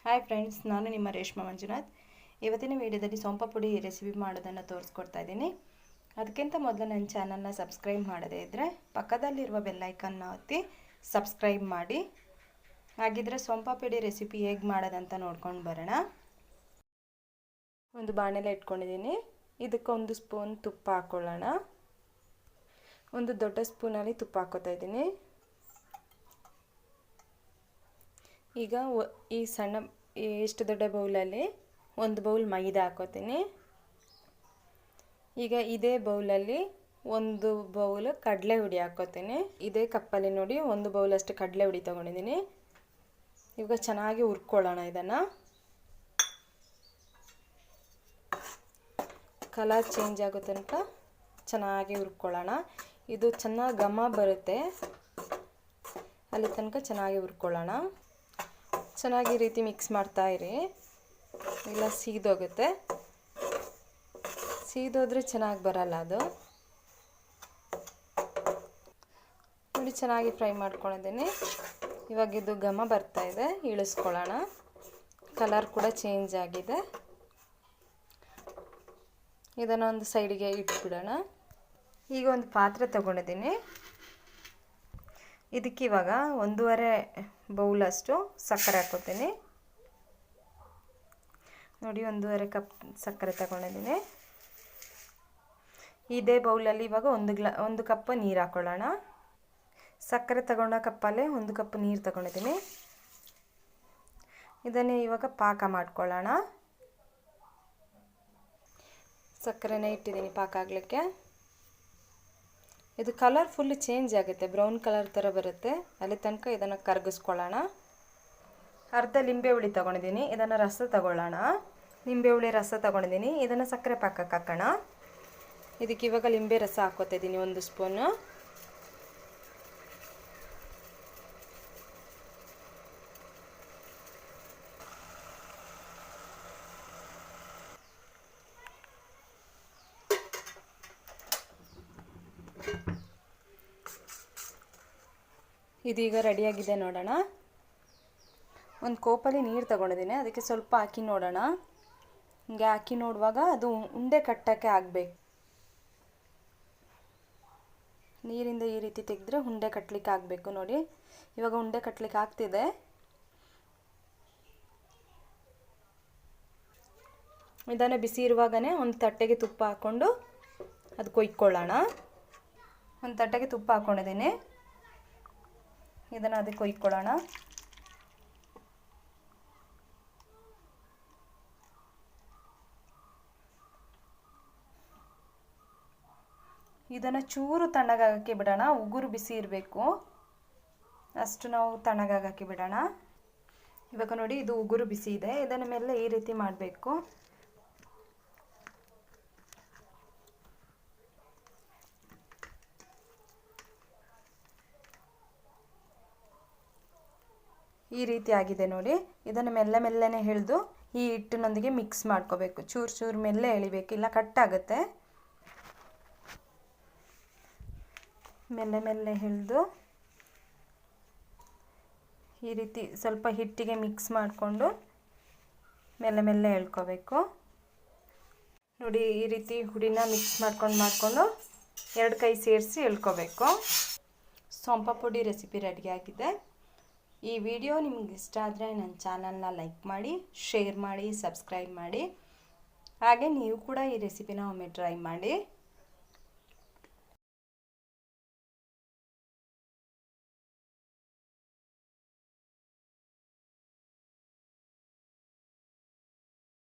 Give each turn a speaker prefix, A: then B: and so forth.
A: Hi friends, ನಾನು ನಿಮ್ಮ ರೇಷ್ಮಾ ಮಂಜುನಾಥ್. ಇವತ್ತಿನ ವಿಡಿಯೋದಲ್ಲಿ ಸೋಂಪ ಪುಡಿ ರೆಸಿಪಿ ಮಾಡೋದನ್ನು ತೋರಿಸ್ಕೊಡ್ತಾ ಇದ್ದೀನಿ. ಅದಕ್ಕಿಂತ ಮೊದಲು ನನ್ನ ಚಾನಲ್ನ ಸಬ್ಸ್ಕ್ರೈಬ್ ಮಾಡದೇ ಇದ್ದರೆ ಪಕ್ಕದಲ್ಲಿರುವ ಬೆಲ್ಲೈಕನ್ನ ಒತ್ತಿ ಸಬ್ಸ್ಕ್ರೈಬ್ ಮಾಡಿ. ಹಾಗಿದ್ರೆ ಸೋಂಪ ಪುಡಿ ರೆಸಿಪಿ ಹೇಗೆ ಮಾಡೋದಂತ ನೋಡ್ಕೊಂಡು ಬರೋಣ. ಒಂದು ಬಾಣಲೆ ಇಟ್ಕೊಂಡಿದ್ದೀನಿ. ಇದಕ್ಕೆ 1 ಸ್ಪೂನ್ ತುಪ್ಪ ಹಾಕ್ಕೊಳ್ಳೋಣ. ಒಂದು ದೊಡ್ಡ ಸ್ಪೂನಲ್ಲಿ ತುಪ್ಪ ಹಾಕ್ಕೋತಾ ಇದ್ದೀನಿ. ಈಗ ಈ ಸಣ್ಣ ಎಷ್ಟು ದೊಡ್ಡ ಬೌಲಲ್ಲಿ 1 ಬೌಲ್ ಮೈದಾ ಹಾಕೋತೀನಿ. ಈಗ ಇದೇ ಬೌಲಲ್ಲಿ 1 ಬೌಲ್ ಕಡಲೆ ಹುಡಿ ಹಾಕೋತೀನಿ. ಇದೇ ಕಪ್ಪಲ್ಲಿ ನೋಡಿ 1 ಬೌಲಷ್ಟು ಕಡಲೆ ಹುಡಿ ತೊಗೊಂಡಿದ್ದೀನಿ. ಈಗ ಚೆನ್ನಾಗಿ ಹುರ್ಕೊಳ್ಳೋಣ. ಇದನ್ನು ಕಲರ್ ಚೇಂಜ್ ಆಗೋ ತನಕ ಚೆನ್ನಾಗಿ ಹುರ್ಕೊಳ್ಳೋಣ. ಇದು ಚೆನ್ನಾಗಿ ಘಮ ಬರುತ್ತೆ, ಅಲ್ಲಿ ತನಕ ಚೆನ್ನಾಗಿ ಹುರ್ಕೊಳ್ಳೋಣ. ಚೆನ್ನಾಗಿ ಈ ರೀತಿ ಮಿಕ್ಸ್ ಮಾಡ್ತಾ ಇರಿ, ಇಲ್ಲ ಸೀದೋಗುತ್ತೆ. ಸೀದೋದ್ರೆ ಚೆನ್ನಾಗಿ ಬರಲ್ಲ ಅದು. ನೋಡಿ, ಚೆನ್ನಾಗಿ ಫ್ರೈ ಮಾಡ್ಕೊಂಡಿದ್ದೀನಿ. ಇವಾಗ ಇದು ಘಮ ಬರ್ತಾ ಇದೆ, ಇಳಿಸ್ಕೊಳ್ಳೋಣ. ಕಲರ್ ಕೂಡ ಚೇಂಜ್ ಆಗಿದೆ. ಇದನ್ನು ಒಂದು ಸೈಡಿಗೆ ಇಟ್ಬಿಡೋಣ. ಈಗ ಒಂದು ಪಾತ್ರೆ ತಗೊಂಡಿದ್ದೀನಿ. ಇದಕ್ಕೆ ಇವಾಗ 1.5 ಬೌಲಷ್ಟು ಸಕ್ಕರೆ ಹಾಕೋತೀನಿ. ನೋಡಿ, 1.5 ಕಪ್ ಸಕ್ಕರೆ ತಗೊಂಡಿದ್ದೀನಿ. ಇದೇ ಬೌಲಲ್ಲಿ ಇವಾಗ 1 ಕಪ್ ನೀರು ಹಾಕ್ಕೊಳ್ಳೋಣ. ಸಕ್ಕರೆ ತಗೊಂಡ ಕಪ್ಪಲ್ಲೇ 1 ಕಪ್ ನೀರು ತಗೊಂಡಿದ್ದೀನಿ. ಇದನ್ನೇ ಇವಾಗ ಪಾಕ ಮಾಡ್ಕೊಳ್ಳೋಣ. ಸಕ್ಕರೆನೇ ಇಟ್ಟಿದ್ದೀನಿ ಪಾಕ ಆಗಲಿಕ್ಕೆ. ಇದು ಕಲರ್ ಫುಲ್ ಚೇಂಜ್ ಆಗುತ್ತೆ, ಬ್ರೌನ್ ಕಲರ್ ಥರ ಬರುತ್ತೆ. ಅಲ್ಲಿ ತನಕ ಇದನ್ನು ಕರಗಿಸ್ಕೊಳ್ಳೋಣ. ಅರ್ಧ ಲಿಂಬೆ ಹುಳಿ ತೊಗೊಂಡಿದ್ದೀನಿ. ಇದನ್ನು ರಸ ತಗೊಳ್ಳೋಣ. ಲಿಂಬೆ ಹುಳಿ ರಸ ತೊಗೊಂಡಿದ್ದೀನಿ. ಇದನ್ನು ಸಕ್ಕರೆ ಪಾಕಕ್ಕೆ ಹಾಕೋಣ. ಇದಕ್ಕೆ ಇವಾಗ ಲಿಂಬೆ ರಸ ಹಾಕ್ಕೋತಾ ಇದ್ದೀನಿ 1 ಸ್ಪೂನು. ಇದೀಗ ರೆಡಿಯಾಗಿದೆ ನೋಡೋಣ. ಒಂದು ಕೋಪಲ್ಲಿ ನೀರು ತಗೊಂಡಿದ್ದೀನಿ. ಅದಕ್ಕೆ ಸ್ವಲ್ಪ ಹಾಕಿ ನೋಡೋಣ. ಹಿಂಗೆ ಹಾಕಿ ನೋಡುವಾಗ ಅದು ಉಂಡೆ ಕಟ್ಟೋಕ್ಕೆ ಆಗಬೇಕು. ನೀರಿಂದ ಈ ರೀತಿ ತೆಗೆದ್ರೆ ಉಂಡೆ ಕಟ್ಟಲಿಕ್ಕೆ ಆಗಬೇಕು. ನೋಡಿ, ಇವಾಗ ಉಂಡೆ ಕಟ್ಟಲಿಕ್ಕೆ ಆಗ್ತಿದೆ. ಇದನ್ನು ಬಿಸಿ ಇರುವಾಗಲೇ ಒಂದು ತಟ್ಟೆಗೆ ತುಪ್ಪ ಹಾಕ್ಕೊಂಡು ಅದು ಕೊಯ್ಕೊಳ್ಳೋಣ. ಒಂದು ತಟ್ಟೆಗೆ ತುಪ್ಪ ಹಾಕ್ಕೊಂಡಿದ್ದೀನಿ. ಇದನ್ನು ಅದಕ್ಕೆ ಕೊಯ್ಕೊಳ್ಳೋಣ. ಇದನ್ನು ಚೂರು ತಣ್ಣಗಾಗಕ್ಕೆ ಬಿಡೋಣ. ಉಗುರು ಬಿಸಿ ಇರಬೇಕು, ಅಷ್ಟು ನಾವು ತಣ್ಣಗಾಗಕ್ಕೆ ಬಿಡೋಣ. ಇವಾಗ ನೋಡಿ, ಇದು ಉಗುರು ಬಿಸಿ ಇದೆ. ಇದನ್ನ ಮೇಲೆ ಈ ರೀತಿ ಮಾಡಬೇಕು. ಈ ರೀತಿ ಆಗಿದೆ ನೋಡಿ. ಇದನ್ನು ಮೆಲ್ಲನೆ ಎಳೆದು ಈ ಹಿಟ್ಟಿನೊಂದಿಗೆ ಮಿಕ್ಸ್ ಮಾಡ್ಕೋಬೇಕು. ಚೂರು ಮೆಲ್ಲ ಎಳಿಬೇಕು, ಇಲ್ಲ ಕಟ್ಟಾಗುತ್ತೆ. ಮೆಲ್ಲ ಎಳೆದು ಈ ರೀತಿ ಸ್ವಲ್ಪ ಹಿಟ್ಟಿಗೆ ಮಿಕ್ಸ್ ಮಾಡಿಕೊಂಡು ಮೆಲ್ಲ ಎಳ್ಕೋಬೇಕು. ನೋಡಿ, ಈ ರೀತಿ ಹುಡಿನ ಮಿಕ್ಸ್ ಮಾಡ್ಕೊಂಡು 2 ಕೈ ಸೇರಿಸಿ ಎಳ್ಕೋಬೇಕು. ಸೋಂಪ ಪುಡಿ ರೆಸಿಪಿ ರೆಡಿಯಾಗಿದೆ. ಈ ವಿಡಿಯೋ ನಿಮ್ಗೆ ಇಷ್ಟ ಆದರೆ ನನ್ನ ಚಾನಲ್ನ ಲೈಕ್ ಮಾಡಿ, ಶೇರ್ ಮಾಡಿ, ಸಬ್ಸ್ಕ್ರೈಬ್ ಮಾಡಿ. ಹಾಗೆ ನೀವು ಕೂಡ ಈ ರೆಸಿಪಿನ ಒಮ್ಮೆ ಟ್ರೈ ಮಾಡಿ.